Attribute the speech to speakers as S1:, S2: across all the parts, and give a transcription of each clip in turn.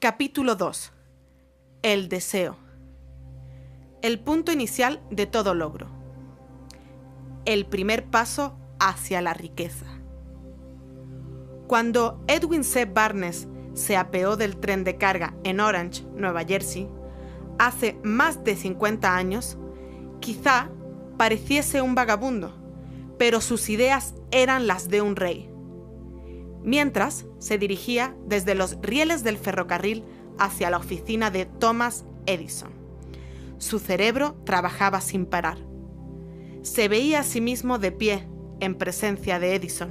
S1: Capítulo 2. El deseo. El punto inicial de todo logro. El primer paso hacia la riqueza. Cuando Edwin C. Barnes se apeó del tren de carga en Orange, Nueva Jersey, hace más de 50 años, quizá pareciese un vagabundo, pero sus ideas eran las de un rey. Mientras se dirigía desde los rieles del ferrocarril hacia la oficina de Thomas Edison. Su cerebro trabajaba sin parar. Se veía a sí mismo de pie en presencia de Edison.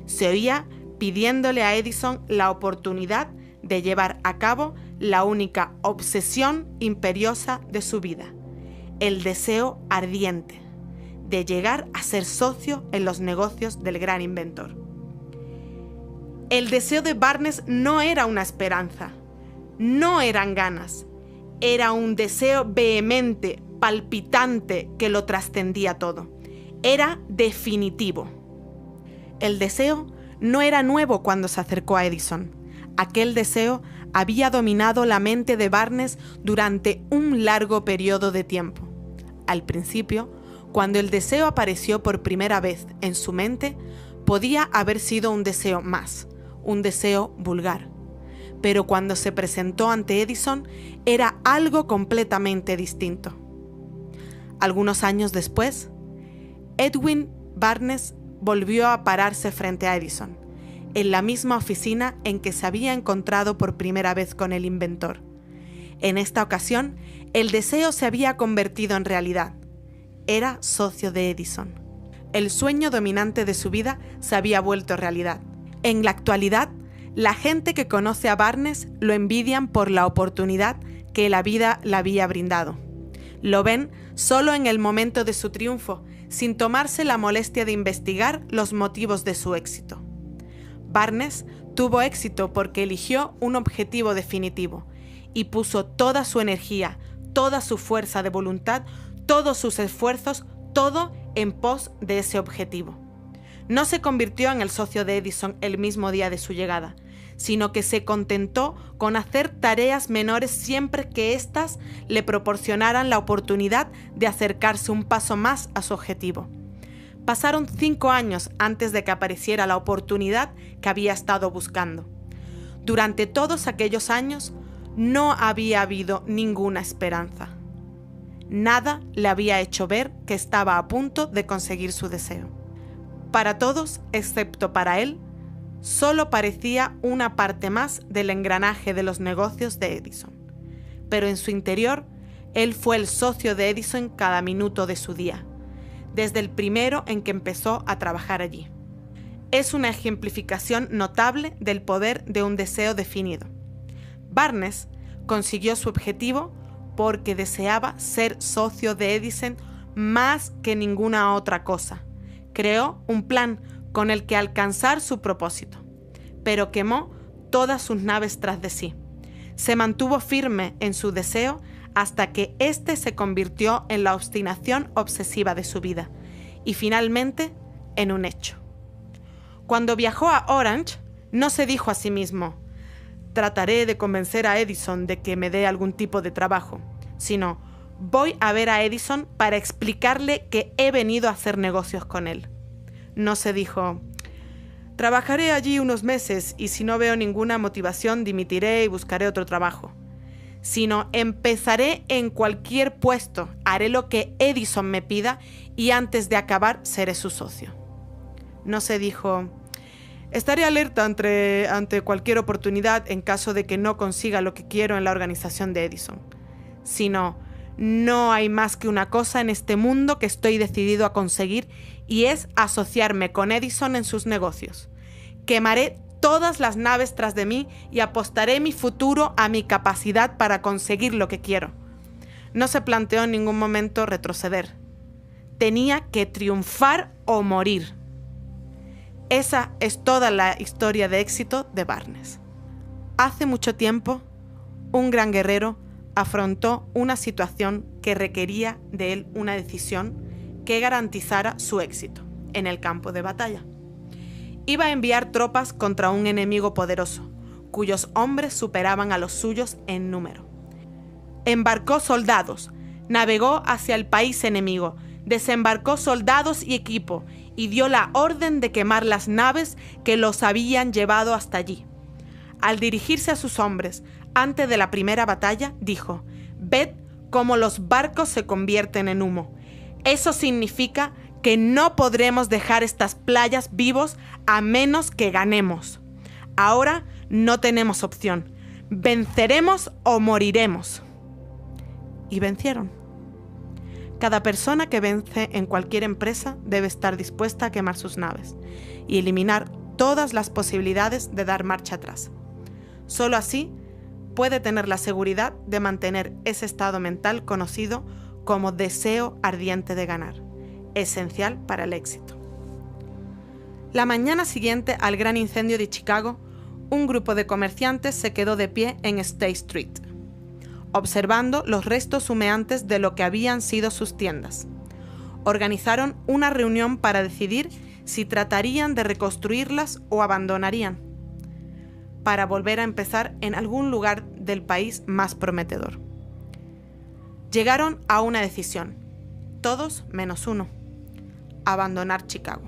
S1: Se oía pidiéndole a Edison la oportunidad de llevar a cabo la única obsesión imperiosa de su vida, el deseo ardiente de llegar a ser socio en los negocios del gran inventor. El deseo de Barnes no era una esperanza, no eran ganas, era un deseo vehemente, palpitante que lo trascendía todo. Era definitivo. El deseo no era nuevo cuando se acercó a Edison. Aquel deseo había dominado la mente de Barnes durante un largo periodo de tiempo. Al principio, cuando el deseo apareció por primera vez en su mente, podía haber sido un deseo más, un deseo vulgar. Pero cuando se presentó ante Edison, era algo completamente distinto. Algunos años después, Edwin Barnes volvió a pararse frente a Edison, en la misma oficina en que se había encontrado por primera vez con el inventor. En esta ocasión, el deseo se había convertido en realidad. Era socio de Edison. El sueño dominante de su vida se había vuelto realidad. En la actualidad, la gente que conoce a Barnes lo envidian por la oportunidad que la vida le había brindado. Lo ven solo en el momento de su triunfo, sin tomarse la molestia de investigar los motivos de su éxito. Barnes tuvo éxito porque eligió un objetivo definitivo y puso toda su energía, toda su fuerza de voluntad, todos sus esfuerzos, todo en pos de ese objetivo. No se convirtió en el socio de Edison el mismo día de su llegada, sino que se contentó con hacer tareas menores siempre que éstas le proporcionaran la oportunidad de acercarse un paso más a su objetivo. Pasaron 5 años antes de que apareciera la oportunidad que había estado buscando. Durante todos aquellos años no había habido ninguna esperanza. Nada le había hecho ver que estaba a punto de conseguir su deseo. Para todos, excepto para él, solo parecía una parte más del engranaje de los negocios de Edison. Pero en su interior, él fue el socio de Edison cada minuto de su día, desde el primero en que empezó a trabajar allí. Es una ejemplificación notable del poder de un deseo definido. Barnes consiguió su objetivo porque deseaba ser socio de Edison más que ninguna otra cosa. Creó un plan con el que alcanzar su propósito, pero quemó todas sus naves tras de sí. Se mantuvo firme en su deseo hasta que éste se convirtió en la obstinación obsesiva de su vida y finalmente en un hecho. Cuando viajó a Orange, no se dijo a sí mismo: trataré de convencer a Edison de que me dé algún tipo de trabajo, sino: voy a ver a Edison para explicarle que he venido a hacer negocios con él. No se dijo: trabajaré allí unos meses y si no veo ninguna motivación dimitiré y buscaré otro trabajo. Sino: empezaré en cualquier puesto, haré lo que Edison me pida y antes de acabar seré su socio. No se dijo: estaré alerta ante cualquier oportunidad en caso de que no consiga lo que quiero en la organización de Edison. Sino: no hay más que una cosa en este mundo que estoy decidido a conseguir y es asociarme con Edison en sus negocios. Quemaré todas las naves tras de mí y apostaré mi futuro a mi capacidad para conseguir lo que quiero. No se planteó en ningún momento retroceder. Tenía que triunfar o morir. Esa es toda la historia de éxito de Barnes. Hace mucho tiempo, un gran guerrero afrontó una situación que requería de él una decisión que garantizara su éxito en el campo de batalla. Iba a enviar tropas contra un enemigo poderoso, cuyos hombres superaban a los suyos en número. Embarcó soldados, navegó hacia el país enemigo, desembarcó soldados y equipo, y dio la orden de quemar las naves que los habían llevado hasta allí. Al dirigirse a sus hombres, antes de la primera batalla, dijo: «Ved cómo los barcos se convierten en humo. Eso significa que no podremos dejar estas playas vivos a menos que ganemos. Ahora no tenemos opción. Venceremos o moriremos». Y vencieron. Cada persona que vence en cualquier empresa debe estar dispuesta a quemar sus naves y eliminar todas las posibilidades de dar marcha atrás. Solo así puede tener la seguridad de mantener ese estado mental conocido como deseo ardiente de ganar, esencial para el éxito. La mañana siguiente al gran incendio de Chicago, un grupo de comerciantes se quedó de pie en State Street, observando los restos humeantes de lo que habían sido sus tiendas. Organizaron una reunión para decidir si tratarían de reconstruirlas o abandonarían, para volver a empezar en algún lugar del país más prometedor. Llegaron a una decisión, todos menos uno: abandonar Chicago.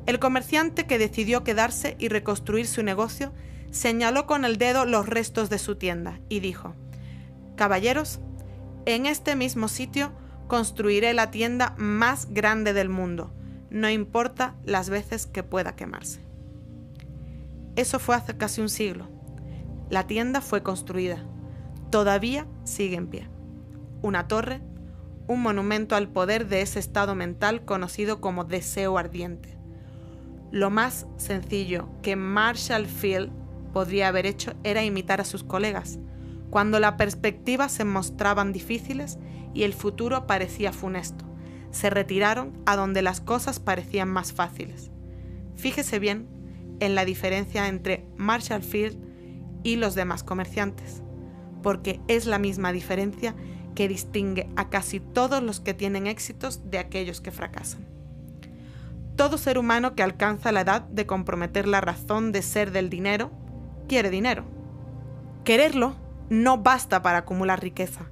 S1: El comerciante que decidió quedarse y reconstruir su negocio señaló con el dedo los restos de su tienda y dijo: «Caballeros, en este mismo sitio construiré la tienda más grande del mundo, no importa las veces que pueda quemarse». Eso fue hace casi un siglo. La tienda fue construida. Todavía sigue en pie. Una torre, un monumento al poder de ese estado mental conocido como deseo ardiente. Lo más sencillo que Marshall Field podría haber hecho era imitar a sus colegas, cuando las perspectivas se mostraban difíciles y el futuro parecía funesto. Se retiraron a donde las cosas parecían más fáciles. Fíjese bien en la diferencia entre Marshall Field y los demás comerciantes, porque es la misma diferencia que distingue a casi todos los que tienen éxitos de aquellos que fracasan. Todo ser humano que alcanza la edad de comprometer la razón de ser del dinero, quiere dinero. Quererlo no basta para acumular riqueza,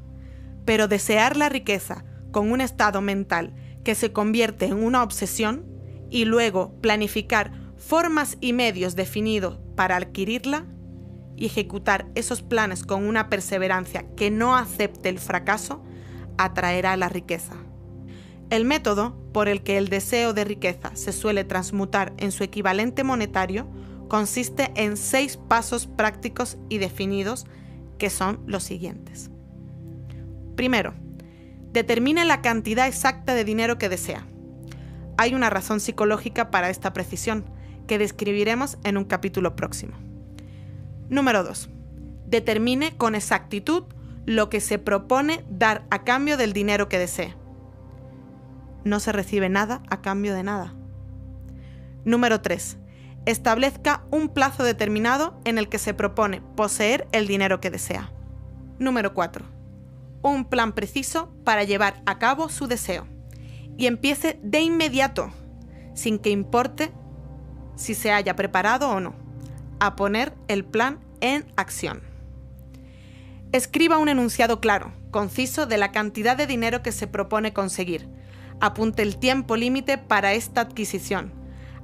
S1: pero desear la riqueza con un estado mental que se convierte en una obsesión y luego planificar formas y medios definidos para adquirirla y ejecutar esos planes con una perseverancia que no acepte el fracaso, atraerá la riqueza. El método por el que el deseo de riqueza se suele transmutar en su equivalente monetario consiste en 6 pasos prácticos y definidos que son los siguientes. Primero, determine la cantidad exacta de dinero que desea. Hay una razón psicológica para esta precisión, que describiremos en un capítulo próximo. Número 2. Determine con exactitud lo que se propone dar a cambio del dinero que desee. No se recibe nada a cambio de nada. Número 3. Establezca un plazo determinado en el que se propone poseer el dinero que desea. Número 4. Un plan preciso para llevar a cabo su deseo. Y empiece de inmediato, sin que importe si se haya preparado o no, a poner el plan en acción. Escriba un enunciado claro, conciso de la cantidad de dinero que se propone conseguir. Apunte el tiempo límite para esta adquisición.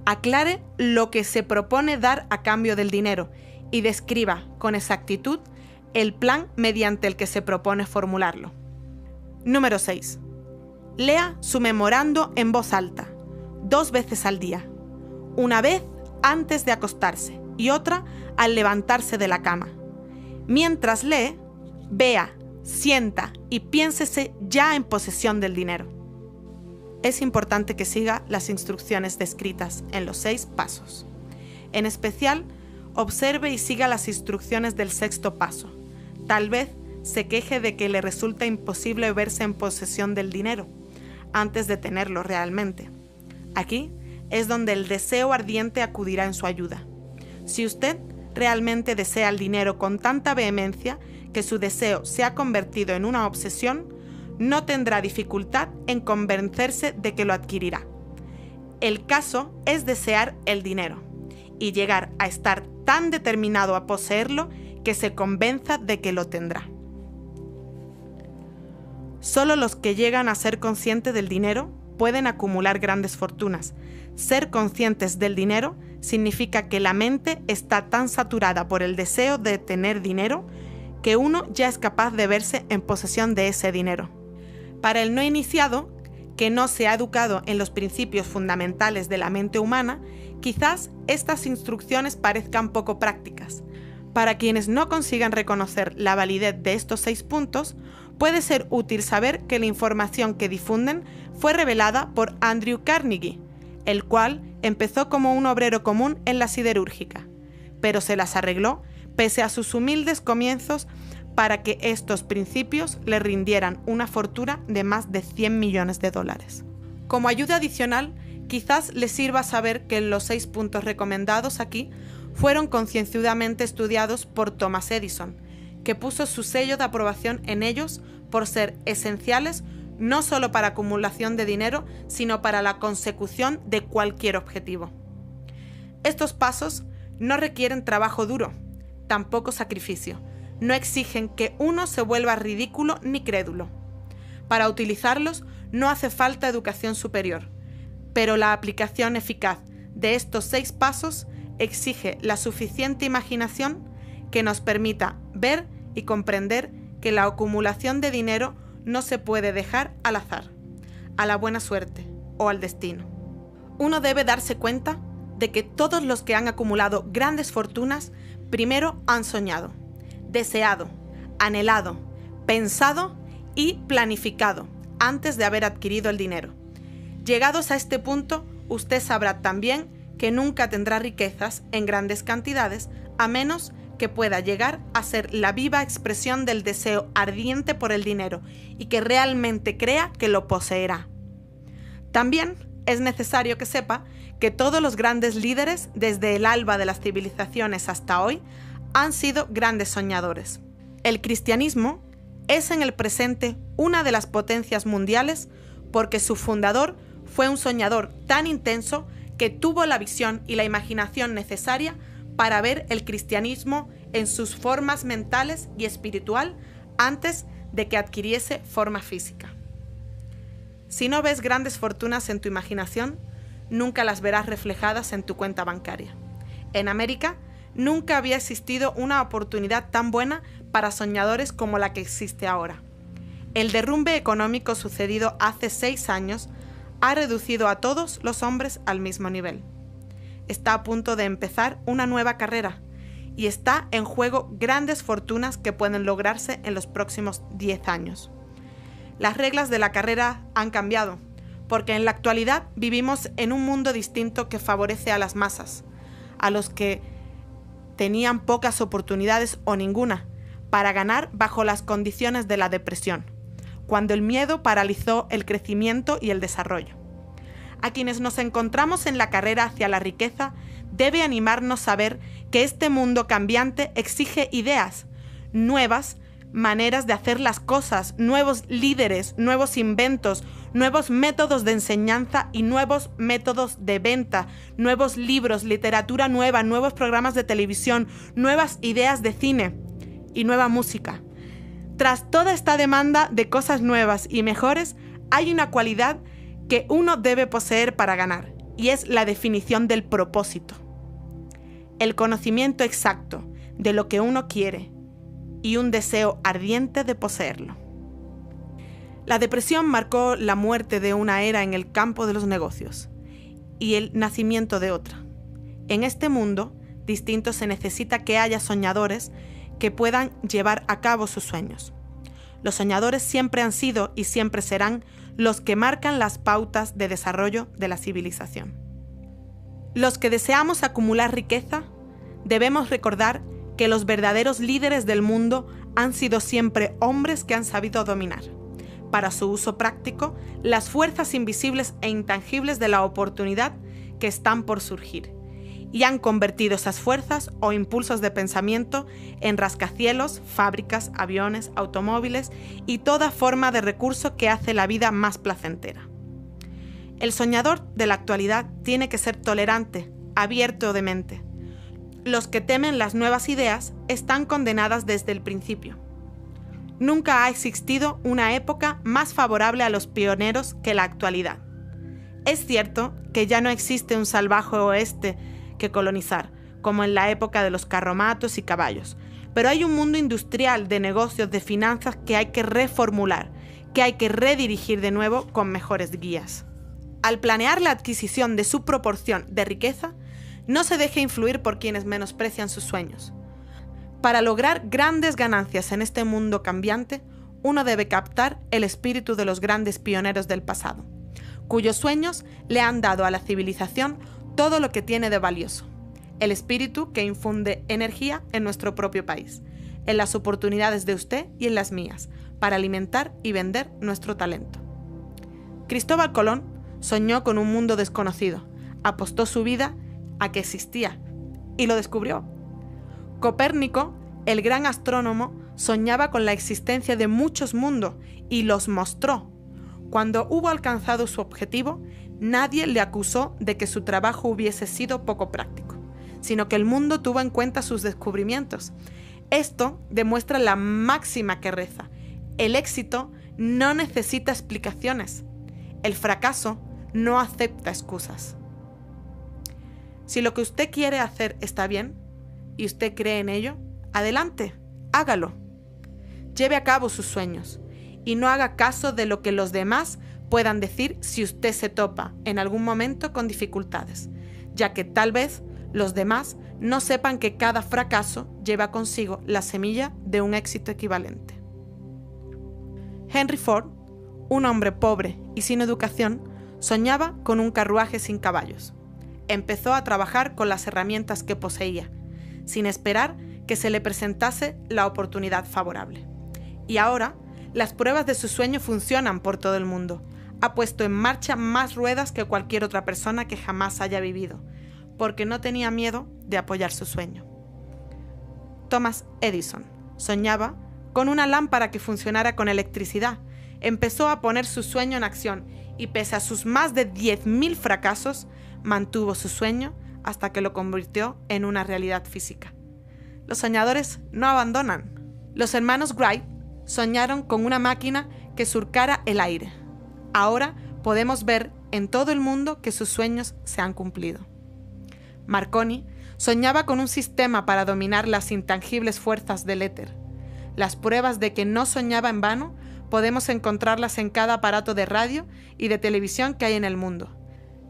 S1: Aclare lo que se propone dar a cambio del dinero y describa con exactitud el plan mediante el que se propone formularlo. Número 6. Lea su memorando en voz alta, 2 veces al día. Una vez antes de acostarse y otra al levantarse de la cama. Mientras lee, vea, sienta y piénsese ya en posesión del dinero. Es importante que siga las instrucciones descritas en los 6 pasos. En especial, observe y siga las instrucciones del 6º paso. Tal vez se queje de que le resulta imposible verse en posesión del dinero antes de tenerlo realmente. Aquí es donde el deseo ardiente acudirá en su ayuda. Si usted realmente desea el dinero con tanta vehemencia que su deseo se ha convertido en una obsesión, no tendrá dificultad en convencerse de que lo adquirirá. El caso es desear el dinero y llegar a estar tan determinado a poseerlo que se convenza de que lo tendrá. Solo los que llegan a ser conscientes del dinero pueden acumular grandes fortunas. Ser conscientes del dinero significa que la mente está tan saturada por el deseo de tener dinero que uno ya es capaz de verse en posesión de ese dinero. Para el no iniciado, que no se ha educado en los principios fundamentales de la mente humana, quizás estas instrucciones parezcan poco prácticas. Para quienes no consigan reconocer la validez de estos 6 puntos, puede ser útil saber que la información que difunden fue revelada por Andrew Carnegie, el cual empezó como un obrero común en la siderúrgica, pero se las arregló pese a sus humildes comienzos para que estos principios le rindieran una fortuna de más de 100 millones de dólares. Como ayuda adicional, quizás les sirva saber que los 6 puntos recomendados aquí fueron concienzudamente estudiados por Thomas Edison, que puso su sello de aprobación en ellos por ser esenciales no solo para acumulación de dinero, sino para la consecución de cualquier objetivo. Estos pasos no requieren trabajo duro, tampoco sacrificio, no exigen que uno se vuelva ridículo ni crédulo. Para utilizarlos no hace falta educación superior, pero la aplicación eficaz de estos 6 pasos exige la suficiente imaginación que nos permita ver y comprender que la acumulación de dinero no se puede dejar al azar, a la buena suerte o al destino. Uno debe darse cuenta de que todos los que han acumulado grandes fortunas primero han soñado, deseado, anhelado, pensado y planificado antes de haber adquirido el dinero. Llegados a este punto, usted sabrá también que nunca tendrá riquezas en grandes cantidades a menos que pueda llegar a ser la viva expresión del deseo ardiente por el dinero y que realmente crea que lo poseerá. También es necesario que sepa que todos los grandes líderes, desde el alba de las civilizaciones hasta hoy, han sido grandes soñadores. El cristianismo es en el presente una de las potencias mundiales porque su fundador fue un soñador tan intenso que tuvo la visión y la imaginación necesaria para ver el cristianismo en sus formas mentales y espiritual antes de que adquiriese forma física. Si no ves grandes fortunas en tu imaginación, nunca las verás reflejadas en tu cuenta bancaria. En América, nunca había existido una oportunidad tan buena para soñadores como la que existe ahora. El derrumbe económico sucedido hace 6 años ha reducido a todos los hombres al mismo nivel. Está a punto de empezar una nueva carrera y está en juego grandes fortunas que pueden lograrse en los próximos 10 años. Las reglas de la carrera han cambiado, porque en la actualidad vivimos en un mundo distinto que favorece a las masas, a los que tenían pocas oportunidades o ninguna, para ganar bajo las condiciones de la depresión, cuando el miedo paralizó el crecimiento y el desarrollo. A quienes nos encontramos en la carrera hacia la riqueza, debe animarnos a ver que este mundo cambiante exige ideas, nuevas maneras de hacer las cosas, nuevos líderes, nuevos inventos, nuevos métodos de enseñanza y nuevos métodos de venta, nuevos libros, literatura nueva, nuevos programas de televisión, nuevas ideas de cine y nueva música. Tras toda esta demanda de cosas nuevas y mejores, hay una cualidad que uno debe poseer para ganar, y es la definición del propósito. El conocimiento exacto de lo que uno quiere y un deseo ardiente de poseerlo. La depresión marcó la muerte de una era en el campo de los negocios y el nacimiento de otra. En este mundo distinto se necesita que haya soñadores que puedan llevar a cabo sus sueños. Los soñadores siempre han sido y siempre serán los que marcan las pautas de desarrollo de la civilización. Los que deseamos acumular riqueza, debemos recordar que los verdaderos líderes del mundo han sido siempre hombres que han sabido dominar, para su uso práctico, las fuerzas invisibles e intangibles de la oportunidad que están por surgir, y han convertido esas fuerzas o impulsos de pensamiento en rascacielos, fábricas, aviones, automóviles y toda forma de recurso que hace la vida más placentera. El soñador de la actualidad tiene que ser tolerante, abierto de mente. Los que temen las nuevas ideas están condenadas desde el principio. Nunca ha existido una época más favorable a los pioneros que la actualidad. Es cierto que ya no existe un salvaje oeste que colonizar, como en la época de los carromatos y caballos, pero hay un mundo industrial, de negocios, de finanzas que hay que reformular, que hay que redirigir de nuevo con mejores guías. Al planear la adquisición de su proporción de riqueza, no se deje influir por quienes menosprecian sus sueños. Para lograr grandes ganancias en este mundo cambiante, uno debe captar el espíritu de los grandes pioneros del pasado, cuyos sueños le han dado a la civilización todo lo que tiene de valioso. El espíritu que infunde energía en nuestro propio país, en las oportunidades de usted y en las mías, para alimentar y vender nuestro talento. Cristóbal Colón soñó con un mundo desconocido, apostó su vida a que existía y lo descubrió. Copérnico, el gran astrónomo, soñaba con la existencia de muchos mundos y los mostró. Cuando hubo alcanzado su objetivo, nadie le acusó de que su trabajo hubiese sido poco práctico, sino que el mundo tuvo en cuenta sus descubrimientos. Esto demuestra la máxima que reza: el éxito no necesita explicaciones. El fracaso no acepta excusas. Si lo que usted quiere hacer está bien y usted cree en ello, adelante, hágalo. Lleve a cabo sus sueños y no haga caso de lo que los demás puedan decir si usted se topa en algún momento con dificultades, ya que tal vez los demás no sepan que cada fracaso lleva consigo la semilla de un éxito equivalente. Henry Ford, un hombre pobre y sin educación, soñaba con un carruaje sin caballos. Empezó a trabajar con las herramientas que poseía, sin esperar que se le presentase la oportunidad favorable. Y ahora, las pruebas de su sueño funcionan por todo el mundo. Ha puesto en marcha más ruedas que cualquier otra persona que jamás haya vivido, porque no tenía miedo de apoyar su sueño. Thomas Edison soñaba con una lámpara que funcionara con electricidad. Empezó a poner su sueño en acción y pese a sus más de 10.000 fracasos, mantuvo su sueño hasta que lo convirtió en una realidad física. Los soñadores no abandonan. Los hermanos Wright soñaron con una máquina que surcara el aire. Ahora podemos ver en todo el mundo que sus sueños se han cumplido. Marconi soñaba con un sistema para dominar las intangibles fuerzas del éter. Las pruebas de que no soñaba en vano podemos encontrarlas en cada aparato de radio y de televisión que hay en el mundo.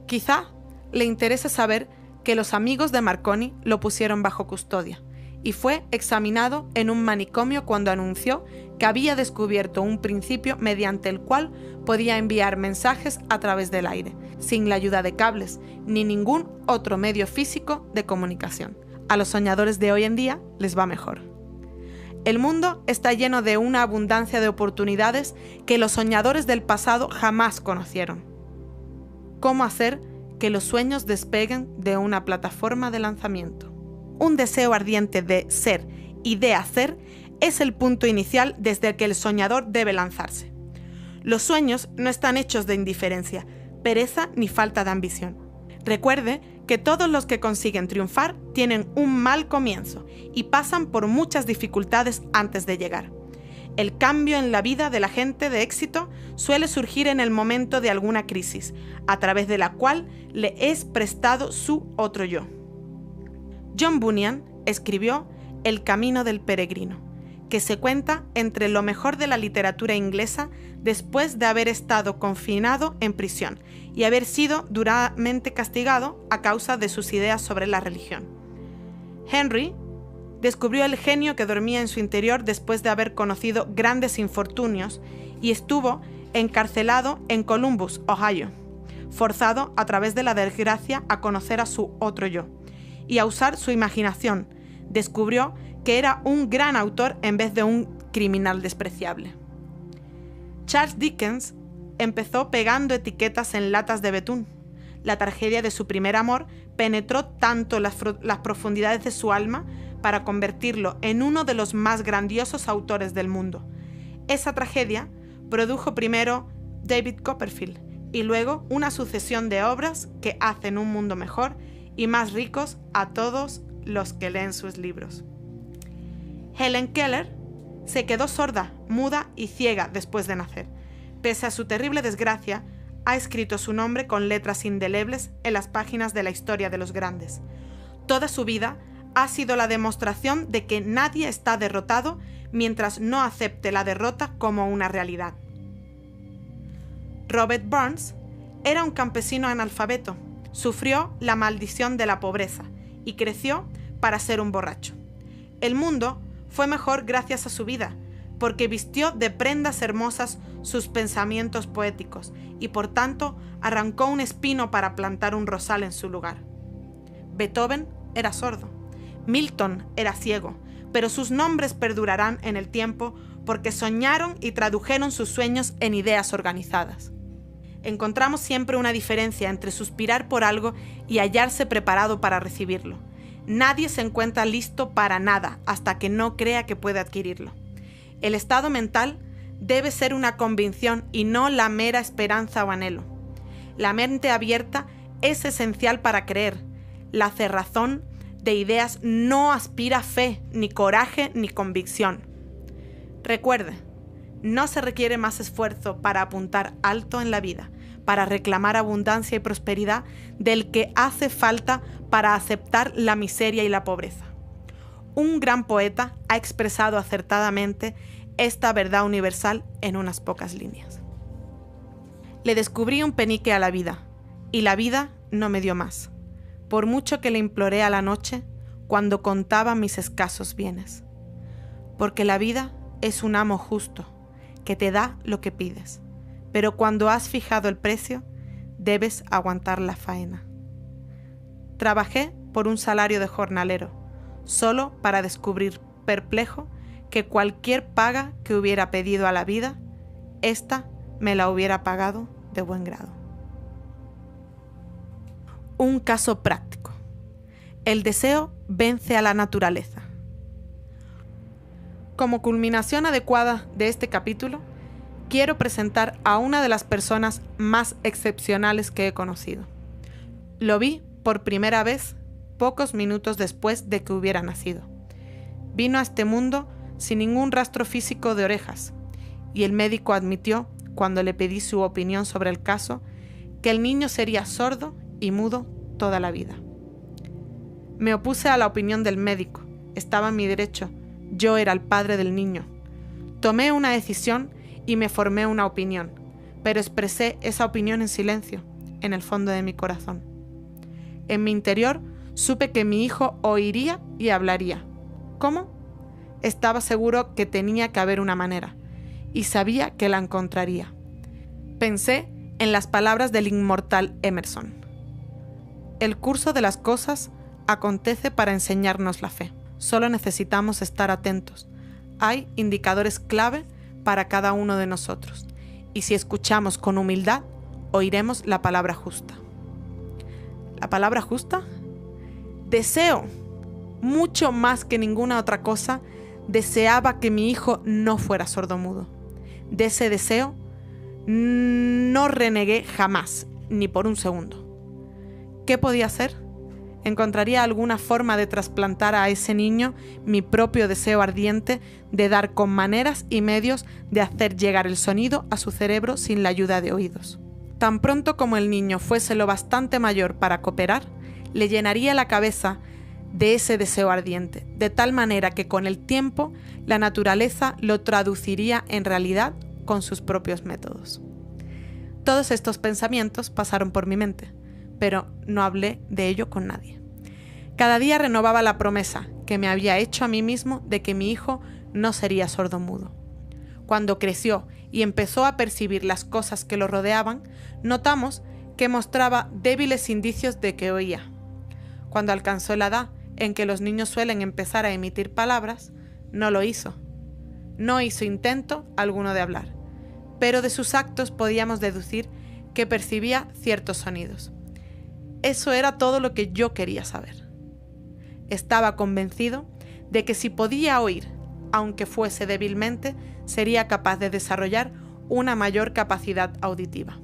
S1: Quizá le interese saber que los amigos de Marconi lo pusieron bajo custodia y fue examinado en un manicomio cuando anunció que había descubierto un principio mediante el cual podía enviar mensajes a través del aire, sin la ayuda de cables ni ningún otro medio físico de comunicación. A los soñadores de hoy en día les va mejor. El mundo está lleno de una abundancia de oportunidades que los soñadores del pasado jamás conocieron. ¿Cómo hacer que los sueños despeguen de una plataforma de lanzamiento? Un deseo ardiente de ser y de hacer es el punto inicial desde el que el soñador debe lanzarse. Los sueños no están hechos de indiferencia, pereza ni falta de ambición. Recuerde que todos los que consiguen triunfar tienen un mal comienzo y pasan por muchas dificultades antes de llegar. El cambio en la vida de la gente de éxito suele surgir en el momento de alguna crisis, a través de la cual le es prestado su otro yo. John Bunyan escribió El camino del peregrino, que se cuenta entre lo mejor de la literatura inglesa después de haber estado confinado en prisión y haber sido duramente castigado a causa de sus ideas sobre la religión. Henry descubrió el genio que dormía en su interior después de haber conocido grandes infortunios y estuvo encarcelado en Columbus, Ohio, forzado a través de la desgracia a conocer a su otro yo y a usar su imaginación. Descubrió que era un gran autor en vez de un criminal despreciable. Charles Dickens empezó pegando etiquetas en latas de betún. La tragedia de su primer amor penetró tanto las profundidades de su alma para convertirlo en uno de los más grandiosos autores del mundo. Esa tragedia produjo primero David Copperfield y luego una sucesión de obras que hacen un mundo mejor y más ricos a todos los que leen sus libros. Helen Keller se quedó sorda, muda y ciega después de nacer. Pese a su terrible desgracia, ha escrito su nombre con letras indelebles en las páginas de la historia de los grandes. Toda su vida ha sido la demostración de que nadie está derrotado mientras no acepte la derrota como una realidad. Robert Burns era un campesino analfabeto, sufrió la maldición de la pobreza y creció para ser un borracho. El mundo fue mejor gracias a su vida, porque vistió de prendas hermosas sus pensamientos poéticos y por tanto arrancó un espino para plantar un rosal en su lugar. Beethoven era sordo, Milton era ciego, pero sus nombres perdurarán en el tiempo porque soñaron y tradujeron sus sueños en ideas organizadas. Encontramos siempre una diferencia entre suspirar por algo y hallarse preparado para recibirlo. Nadie se encuentra listo para nada hasta que no crea que puede adquirirlo. El estado mental debe ser una convicción y no la mera esperanza o anhelo. La mente abierta es esencial para creer. La cerrazón de ideas no aspira a fe, ni coraje, ni convicción. Recuerde, no se requiere más esfuerzo para apuntar alto en la vida, para reclamar abundancia y prosperidad del que hace falta para aceptar la miseria y la pobreza. Un gran poeta ha expresado acertadamente esta verdad universal en unas pocas líneas. Le descubrí un penique a la vida, y la vida no me dio más, por mucho que le imploré a la noche cuando contaba mis escasos bienes. Porque la vida es un amo justo, que te da lo que pides, pero cuando has fijado el precio, debes aguantar la faena. Trabajé por un salario de jornalero, solo para descubrir, perplejo, que cualquier paga que hubiera pedido a la vida, ésta me la hubiera pagado de buen grado. Un caso práctico. El deseo vence a la naturaleza. Como culminación adecuada de este capítulo, quiero presentar a una de las personas más excepcionales que he conocido. Lo vi por primera vez pocos minutos después de que hubiera nacido. Vino a este mundo sin ningún rastro físico de orejas, y el médico admitió, cuando le pedí su opinión sobre el caso, que el niño sería sordo y mudo toda la vida. Me opuse a la opinión del médico, estaba en mi derecho, yo era el padre del niño. Tomé una decisión y me formé una opinión, pero expresé esa opinión en silencio, en el fondo de mi corazón. En mi interior supe que mi hijo oiría y hablaría. ¿Cómo? Estaba seguro que tenía que haber una manera, y sabía que la encontraría. Pensé en las palabras del inmortal Emerson. El curso de las cosas acontece para enseñarnos la fe. Solo necesitamos estar atentos. Hay indicadores clave para cada uno de nosotros, y si escuchamos con humildad, oiremos la palabra justa. ¿La palabra justa? Deseo, mucho más que ninguna otra cosa, deseaba que mi hijo no fuera sordomudo. De ese deseo no renegué jamás, ni por un segundo. ¿Qué podía hacer? ¿Encontraría alguna forma de trasplantar a ese niño mi propio deseo ardiente de dar con maneras y medios de hacer llegar el sonido a su cerebro sin la ayuda de oídos? Tan pronto como el niño fuese lo bastante mayor para cooperar, le llenaría la cabeza de ese deseo ardiente, de tal manera que con el tiempo la naturaleza lo traduciría en realidad con sus propios métodos. Todos estos pensamientos pasaron por mi mente, pero no hablé de ello con nadie. Cada día renovaba la promesa que me había hecho a mí mismo de que mi hijo no sería sordomudo. Cuando creció y empezó a percibir las cosas que lo rodeaban, notamos que mostraba débiles indicios de que oía. Cuando alcanzó la edad en que los niños suelen empezar a emitir palabras, no lo hizo. No hizo intento alguno de hablar, pero de sus actos podíamos deducir que percibía ciertos sonidos. Eso era todo lo que yo quería saber. Estaba convencido de que si podía oír, aunque fuese débilmente, sería capaz de desarrollar una mayor capacidad auditiva.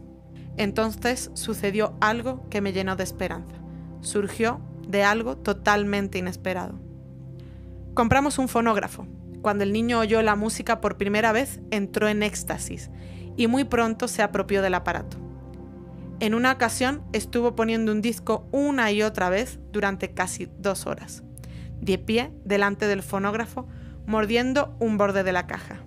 S1: Entonces sucedió algo que me llenó de esperanza. Surgió de algo totalmente inesperado. Compramos un fonógrafo. Cuando el niño oyó la música por primera vez, entró en éxtasis y muy pronto se apropió del aparato. En una ocasión estuvo poniendo un disco una y otra vez durante casi 2 horas, de pie delante del fonógrafo, mordiendo un borde de la caja.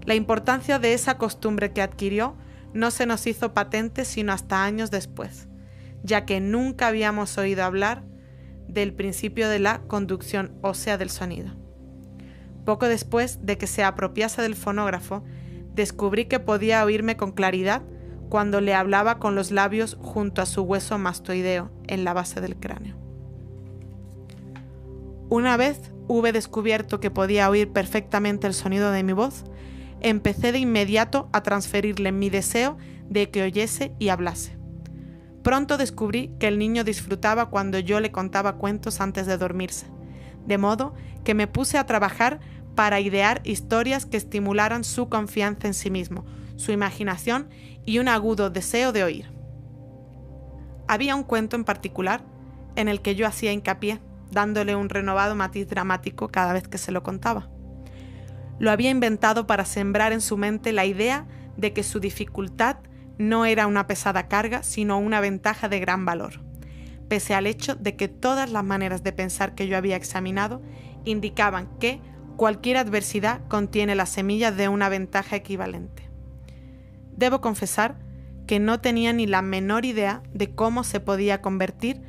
S1: La importancia de esa costumbre que adquirió no se nos hizo patente sino hasta años después, ya que nunca habíamos oído hablar del principio de la conducción ósea del sonido. Poco después de que se apropiase del fonógrafo, descubrí que podía oírme con claridad cuando le hablaba con los labios junto a su hueso mastoideo en la base del cráneo. Una vez hube descubierto que podía oír perfectamente el sonido de mi voz, empecé de inmediato a transferirle mi deseo de que oyese y hablase. Pronto descubrí que el niño disfrutaba cuando yo le contaba cuentos antes de dormirse, de modo que me puse a trabajar para idear historias que estimularan su confianza en sí mismo, su imaginación y un agudo deseo de oír. Había un cuento en particular en el que yo hacía hincapié, dándole un renovado matiz dramático cada vez que se lo contaba. Lo había inventado para sembrar en su mente la idea de que su dificultad no era una pesada carga, sino una ventaja de gran valor, pese al hecho de que todas las maneras de pensar que yo había examinado indicaban que cualquier adversidad contiene las semillas de una ventaja equivalente. Debo confesar que no tenía ni la menor idea de cómo se podía convertir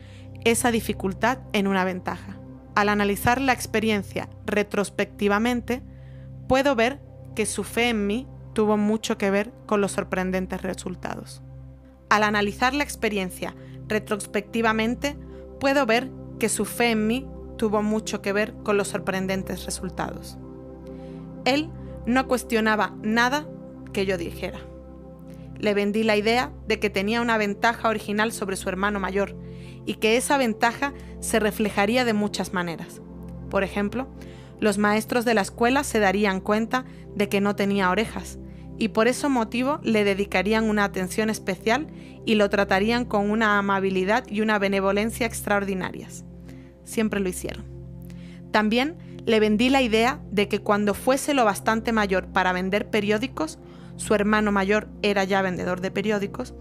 S1: esa dificultad en una ventaja. Al analizar la experiencia retrospectivamente, puedo ver que su fe en mí tuvo mucho que ver con los sorprendentes resultados. Al analizar la experiencia retrospectivamente, puedo ver que su fe en mí tuvo mucho que ver con los sorprendentes resultados. Él no cuestionaba nada que yo dijera. Le vendí la idea de que tenía una ventaja original sobre su hermano mayor y que esa ventaja se reflejaría de muchas maneras. Por ejemplo, los maestros de la escuela se darían cuenta de que no tenía orejas y por ese motivo le dedicarían una atención especial y lo tratarían con una amabilidad y una benevolencia extraordinarias. Siempre lo hicieron. También le vendí la idea de que cuando fuese lo bastante mayor para vender periódicos, su hermano mayor era ya vendedor de periódicos,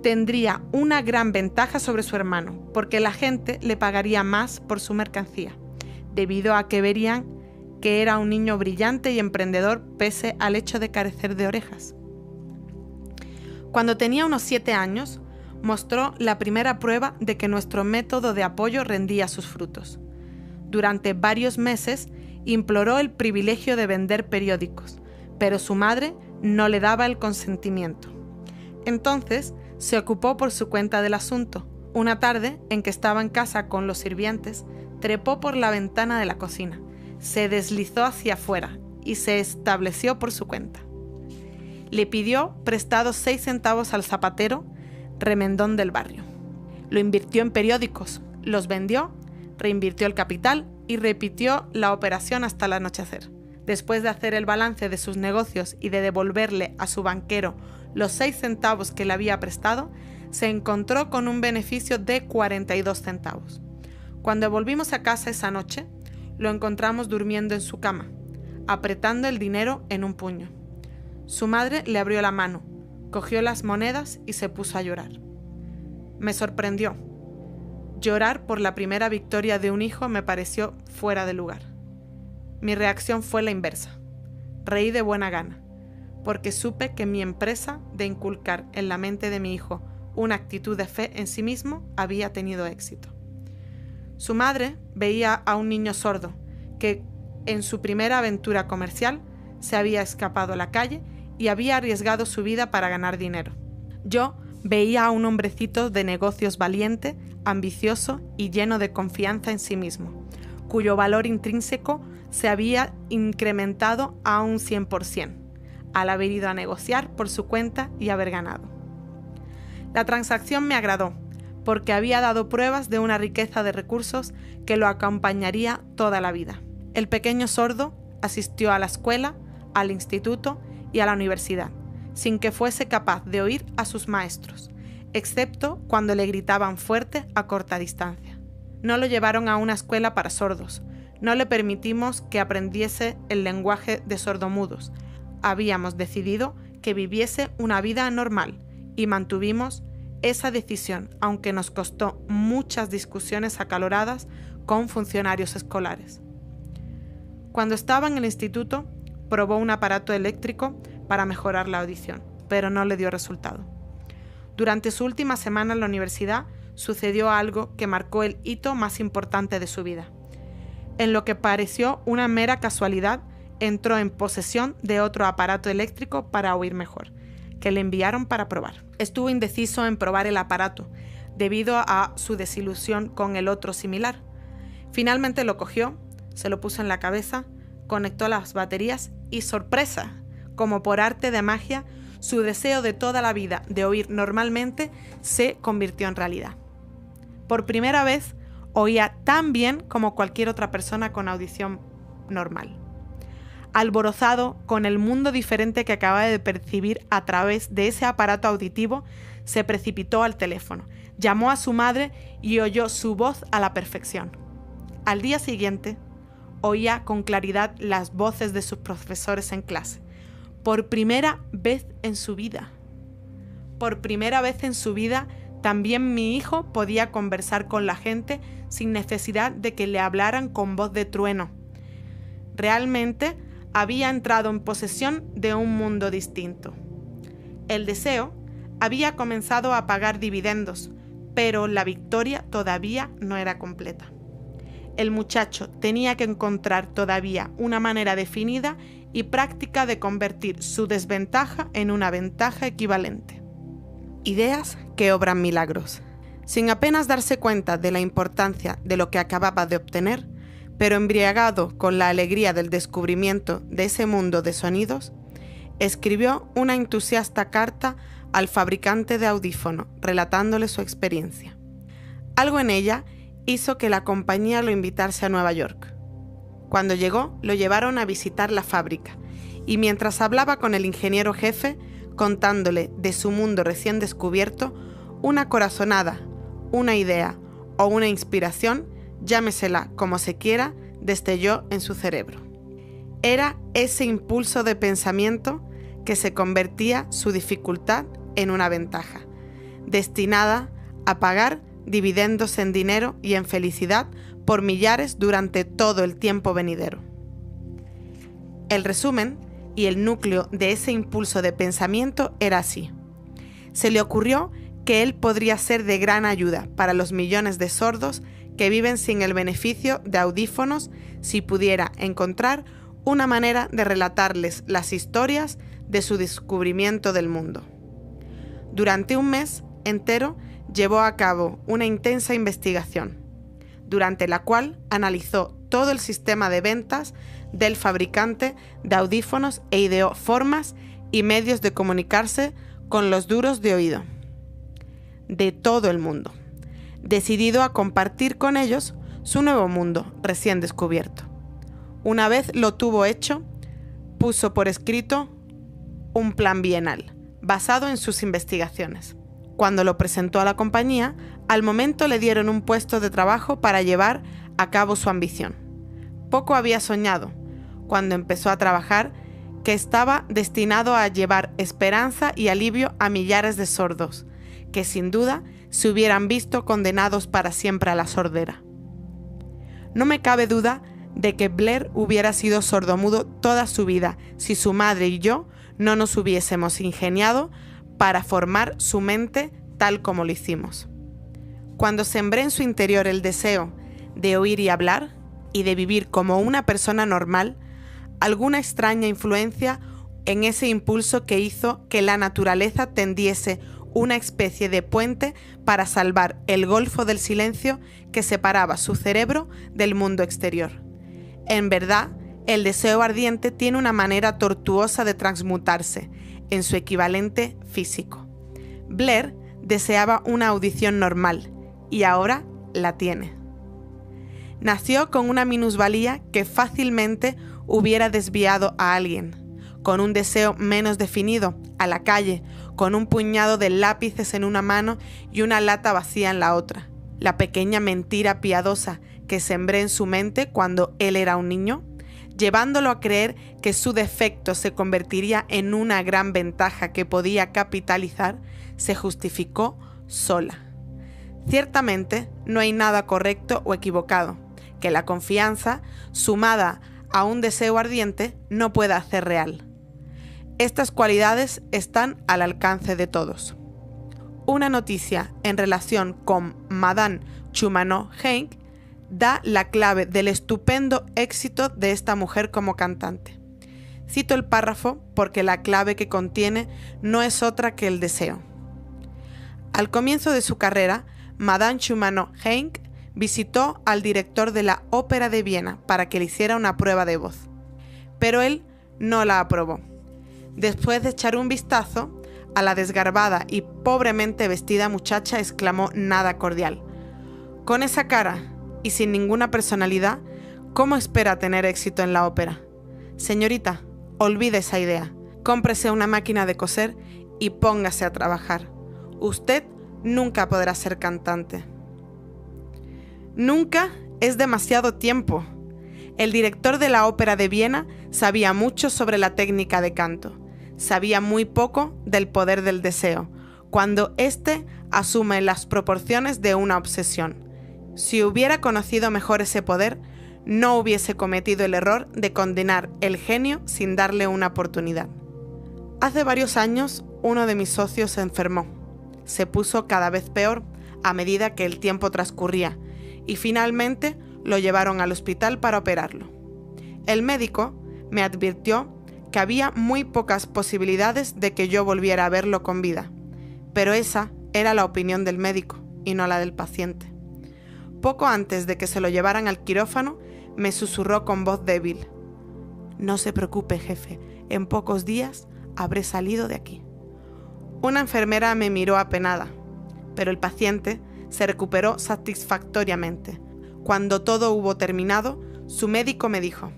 S1: tendría una gran ventaja sobre su hermano, porque la gente le pagaría más por su mercancía, debido a que verían que era un niño brillante y emprendedor pese al hecho de carecer de orejas. Cuando tenía unos 7 años, mostró la primera prueba de que nuestro método de apoyo rendía sus frutos. Durante varios meses imploró el privilegio de vender periódicos, pero su madre no le daba el consentimiento. Entonces se ocupó por su cuenta del asunto. Una tarde, en que estaba en casa con los sirvientes, trepó por la ventana de la cocina, se deslizó hacia afuera y se estableció por su cuenta. Le pidió prestados 6 centavos al zapatero, remendón del barrio. Lo invirtió en periódicos, los vendió, reinvirtió el capital y repitió la operación hasta el anochecer. Después de hacer el balance de sus negocios y de devolverle a su banquero los 6 centavos que le había prestado, se encontró con un beneficio de 42 centavos. Cuando volvimos a casa esa noche, lo encontramos durmiendo en su cama, apretando el dinero en un puño. Su madre le abrió la mano, cogió las monedas y se puso a llorar. Me sorprendió. Llorar por la primera victoria de un hijo me pareció fuera de lugar. Mi reacción fue la inversa. Reí de buena gana, porque supe que mi empresa de inculcar en la mente de mi hijo una actitud de fe en sí mismo había tenido éxito. Su madre veía a un niño sordo que, en su primera aventura comercial, se había escapado a la calle y había arriesgado su vida para ganar dinero. Yo veía a un hombrecito de negocios valiente, ambicioso y lleno de confianza en sí mismo, cuyo valor intrínseco se había incrementado a un 100%, al haber ido a negociar por su cuenta y haber ganado. La transacción me agradó, porque había dado pruebas de una riqueza de recursos que lo acompañaría toda la vida. El pequeño sordo asistió a la escuela, al instituto y a la universidad, sin que fuese capaz de oír a sus maestros, excepto cuando le gritaban fuerte a corta distancia. No lo llevaron a una escuela para sordos. No le permitimos que aprendiese el lenguaje de sordomudos. Habíamos decidido que viviese una vida normal y mantuvimos esa decisión, aunque nos costó muchas discusiones acaloradas con funcionarios escolares. Cuando estaba en el instituto, probó un aparato eléctrico para mejorar la audición, pero no le dio resultado. Durante su última semana en la universidad, sucedió algo que marcó el hito más importante de su vida. En lo que pareció una mera casualidad, entró en posesión de otro aparato eléctrico para oír mejor, que le enviaron para probar. Estuvo indeciso en probar el aparato, debido a su desilusión con el otro similar. Finalmente lo cogió, se lo puso en la cabeza, conectó las baterías y ¡sorpresa! Como por arte de magia, su deseo de toda la vida de oír normalmente se convirtió en realidad. Por primera vez, oía tan bien como cualquier otra persona con audición normal. Alborozado con el mundo diferente que acababa de percibir a través de ese aparato auditivo, se precipitó al teléfono, llamó a su madre y oyó su voz a la perfección. Al día siguiente, oía con claridad las voces de sus profesores en clase. Por primera vez en su vida. Por primera vez en su vida, también mi hijo podía conversar con la gente sin necesidad de que le hablaran con voz de trueno. Realmente había entrado en posesión de un mundo distinto. El deseo había comenzado a pagar dividendos, pero la victoria todavía no era completa. El muchacho tenía que encontrar todavía una manera definida y práctica de convertir su desventaja en una ventaja equivalente. Ideas que obran milagros. Sin apenas darse cuenta de la importancia de lo que acababa de obtener, pero embriagado con la alegría del descubrimiento de ese mundo de sonidos, escribió una entusiasta carta al fabricante de audífono relatándole su experiencia. Algo en ella hizo que la compañía lo invitase a Nueva York. Cuando llegó, lo llevaron a visitar la fábrica, y mientras hablaba con el ingeniero jefe, contándole de su mundo recién descubierto, una corazonada, una idea o una inspiración, llámesela como se quiera, destelló en su cerebro. Era ese impulso de pensamiento que se convertía su dificultad en una ventaja, destinada a pagar dividendos en dinero y en felicidad por millares durante todo el tiempo venidero. El resumen y el núcleo de ese impulso de pensamiento era así. Se le ocurrió que él podría ser de gran ayuda para los millones de sordos que viven sin el beneficio de audífonos si pudiera encontrar una manera de relatarles las historias de su descubrimiento del mundo. Durante un mes entero llevó a cabo una intensa investigación, durante la cual analizó todo el sistema de ventas del fabricante de audífonos e ideó formas y medios de comunicarse con los duros de oído de todo el mundo, decidido a compartir con ellos su nuevo mundo recién descubierto. Una vez lo tuvo hecho, puso por escrito un plan bienal, basado en sus investigaciones. Cuando lo presentó a la compañía, al momento le dieron un puesto de trabajo para llevar a cabo su ambición. Poco había soñado, cuando empezó a trabajar, que estaba destinado a llevar esperanza y alivio a millares de sordos, que sin duda se hubieran visto condenados para siempre a la sordera. No me cabe duda de que Blair hubiera sido sordomudo toda su vida si su madre y yo no nos hubiésemos ingeniado para formar su mente tal como lo hicimos. Cuando sembré en su interior el deseo de oír y hablar y de vivir como una persona normal, alguna extraña influencia en ese impulso que hizo que la naturaleza tendiese una especie de puente para salvar el golfo del silencio que separaba su cerebro del mundo exterior. En verdad, el deseo ardiente tiene una manera tortuosa de transmutarse en su equivalente físico. Blair deseaba una audición normal y ahora la tiene. Nació con una minusvalía que fácilmente hubiera desviado a alguien, con un deseo menos definido, a la calle, con un puñado de lápices en una mano y una lata vacía en la otra. la pequeña mentira piadosa que sembré en su mente cuando él era un niño, llevándolo a creer que su defecto se convertiría en una gran ventaja que podía capitalizar, se justificó sola. Ciertamente no hay nada correcto o equivocado que la confianza, sumada a un deseo ardiente, no pueda hacer real. Estas cualidades están al alcance de todos. Una noticia en relación con Madame Chumano-Henk da la clave del estupendo éxito de esta mujer como cantante. Cito el párrafo porque la clave que contiene no es otra que el deseo. Al comienzo de su carrera, Madame Chumano-Henk visitó al director de la Ópera de Viena para que le hiciera una prueba de voz, pero él no la aprobó. Después de echar un vistazo a la desgarbada y pobremente vestida muchacha, exclamó nada cordial: «Con esa cara y sin ninguna personalidad, ¿cómo espera tener éxito en la ópera? Señorita, olvide esa idea. Cómprese una máquina de coser y póngase a trabajar. Usted nunca podrá ser cantante». Nunca es demasiado tiempo. El director de la Ópera de Viena sabía mucho sobre la técnica de canto. Sabía muy poco del poder del deseo, cuando éste asume las proporciones de una obsesión. Si hubiera conocido mejor ese poder, no hubiese cometido el error de condenar el genio sin darle una oportunidad. Hace varios años, uno de mis socios se enfermó. Se puso cada vez peor a medida que el tiempo transcurría, y finalmente lo llevaron al hospital para operarlo. El médico me advirtió que había muy pocas posibilidades de que yo volviera a verlo con vida, pero esa era la opinión del médico y no la del paciente. Poco antes de que se lo llevaran al quirófano, me susurró con voz débil: «No se preocupe, jefe, en pocos días habré salido de aquí». Una enfermera me miró apenada, pero el paciente se recuperó satisfactoriamente. Cuando todo hubo terminado, su médico me dijo: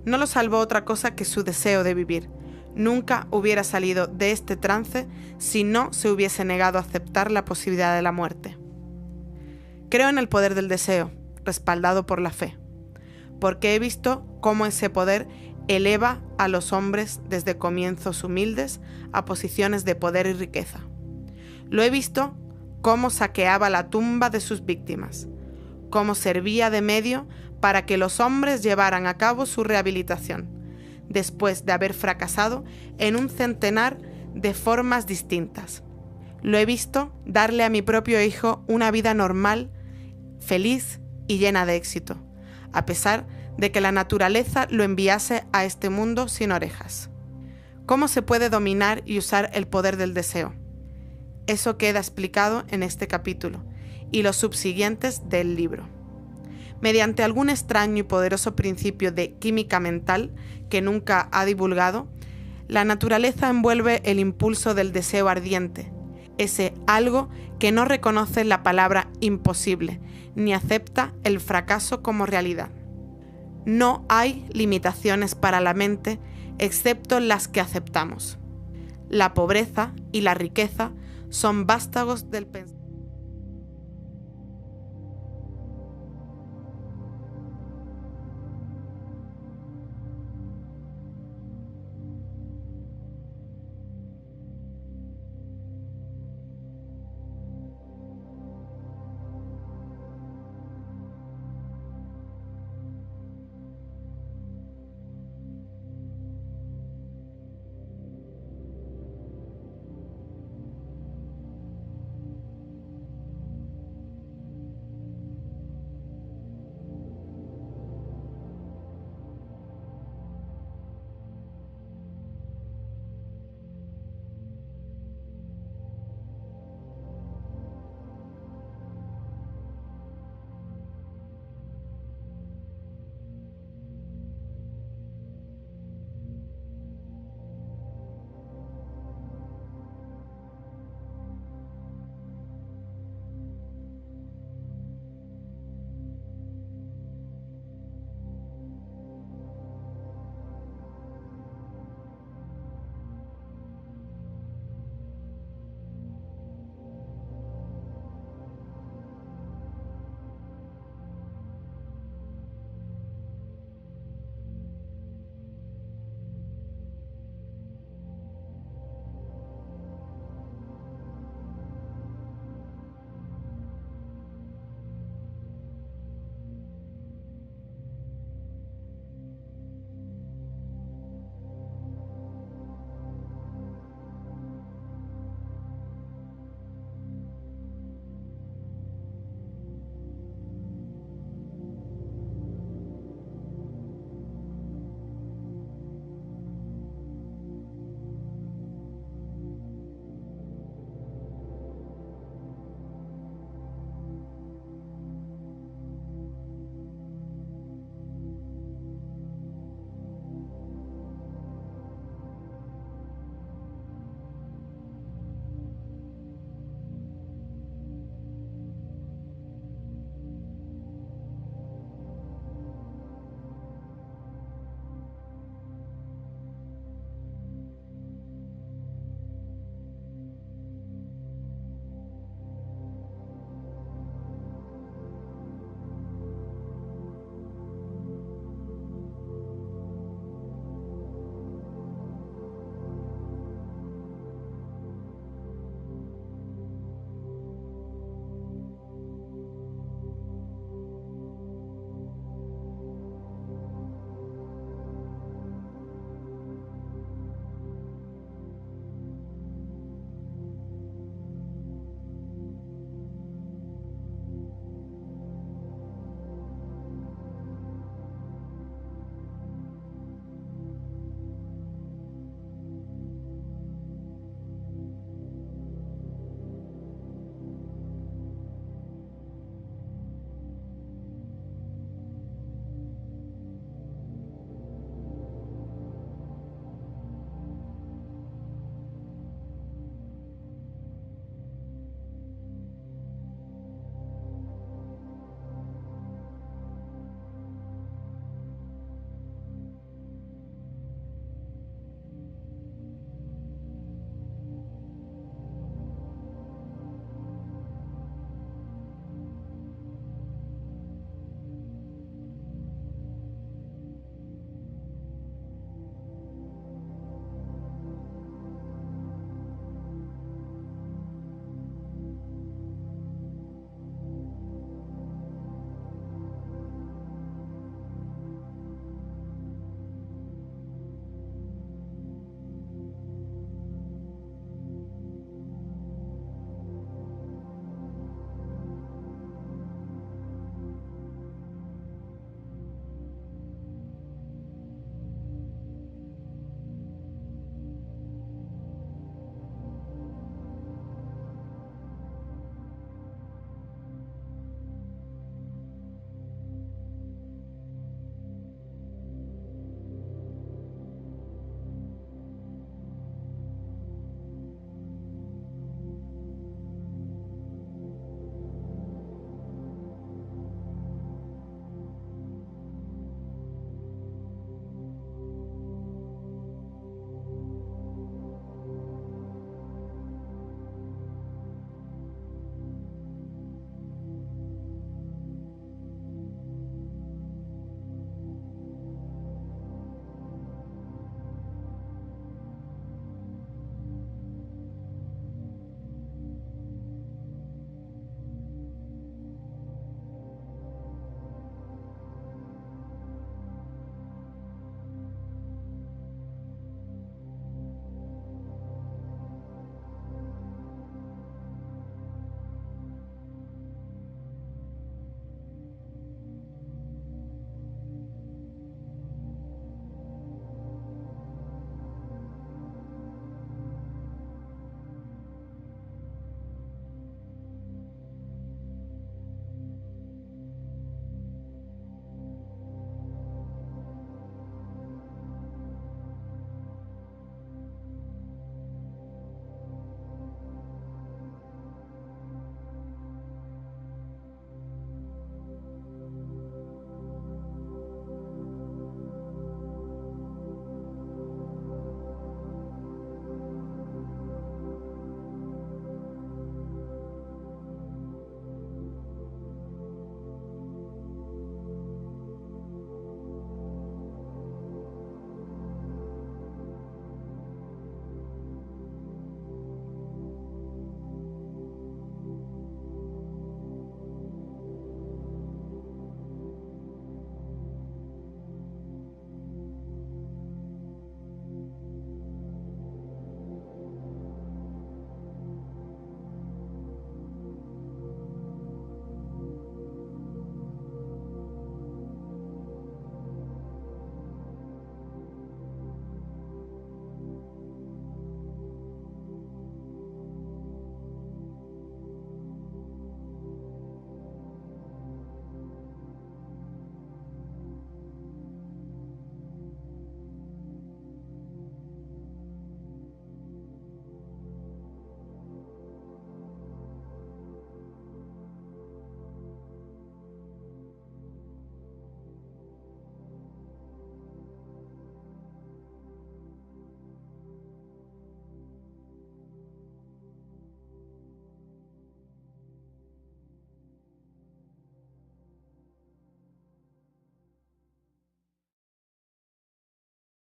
S1: «No lo salvó otra cosa que su deseo de vivir. Nunca hubiera salido de este trance si no se hubiese negado a aceptar la posibilidad de la muerte». Creo en el poder del deseo, respaldado por la fe, porque he visto cómo ese poder eleva a los hombres desde comienzos humildes a posiciones de poder y riqueza. Lo he visto cómo saqueaba la tumba de sus víctimas, cómo servía de medio para que los hombres llevaran a cabo su rehabilitación, después de haber fracasado en un centenar de formas distintas. Lo he visto darle a mi propio hijo una vida normal, feliz y llena de éxito, a pesar de que la naturaleza lo enviase a este mundo sin orejas. ¿Cómo se puede dominar y usar el poder del deseo? Eso queda explicado en este capítulo y los subsiguientes del libro. Mediante algún extraño y poderoso principio de química mental que nunca ha divulgado, la naturaleza envuelve el impulso del deseo ardiente, ese algo que no reconoce la palabra imposible, ni acepta el fracaso como realidad. No hay limitaciones para la mente excepto las que aceptamos. La pobreza y la riqueza son vástagos del pensamiento.